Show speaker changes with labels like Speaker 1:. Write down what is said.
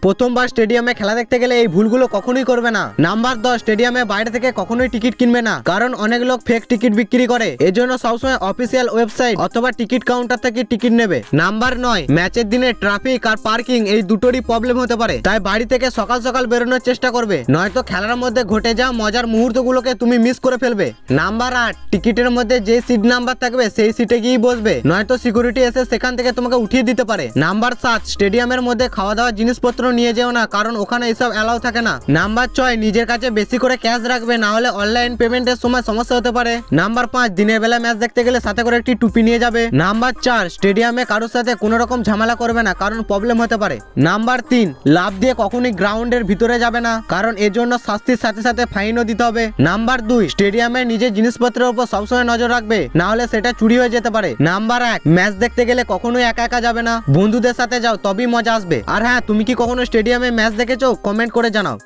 Speaker 1: প্রথমবার স্টেডিয়ামে খেলা দেখতে গেলে এই ভুলগুলো কখনোই করবে না। নাম্বার 10, স্টেডিয়ামে বাইরে থেকে কখনোই টিকিট কিনবে না, কারণ অনেক লোক ফেক টিকিট বিক্রি করে। এজন্য সবসময় অফিসিয়াল ওয়েবসাইট অথবা টিকিট কাউন্টার থেকে টিকিট নেবে। নাম্বার 9, ম্যাচের দিনে ট্রাফিক আর পার্কিং এই দুটোরই প্রবলেম হতে পারে, তাই বাড়ি থেকে সকাল সকাল বেরোনোর চেষ্টা করবে, নয়তো খেলার মধ্যে ঘটে যাওয়া মজার মুহূর্তগুলোকে তুমি মিস করে ফেলবে। নাম্বার 8, টিকিটের মধ্যে যে সিট নাম্বার থাকবে সেই সিটে গিয়ে বসবে, নয়তো সিকিউরিটি এসে সেখান থেকে তোমাকে উঠিয়ে দিতে পারে। নাম্বার 7, স্টেডিয়ামের মধ্যে খাওয়া দাওয়ার জিনিসপত্র নিয়ে যেও না, কারণ ওখানে এসব অ্যালাউ থাকে না। নাম্বার 6, নিজের কাছে বেশি করে ক্যাশ রাখবে, না হলে অনলাইন পেমেন্টের সময় সমস্যা হতে পারে। নাম্বার 5, দিনের বেলা ম্যাচ দেখতে গেলে সাথে করে একটি টুপি নিয়ে যাবে। নাম্বার 4, স্টেডিয়ামে কারোর সাথে কোনো রকম ঝামেলা করবে না, কারণ প্রবলেম হতে পারে। নাম্বার 3, লাফ দিয়ে কখনোই গ্রাউন্ডের ভিতরে যাবে না, কারণ এর জন্য শাস্তির সাথে সাথে ফাইনও দিতে হবে। নাম্বার 2, স্টেডিয়ামে নিজের জিনিসপত্রের উপর সবসময় নজর রাখবে, না হলে সেটা চুরি হয়ে যেতে পারে। নাম্বার 1, ম্যাচ দেখতে গেলে কখনোই একা একা যাবে না, বন্ধুদের সাথে যাও, তবেই মজা আসবে। আর হ্যাঁ, তুমি কি কখনো স্টেডিয়ামে ম্যাচ দেখেছো? কমেন্ট করে জানাও।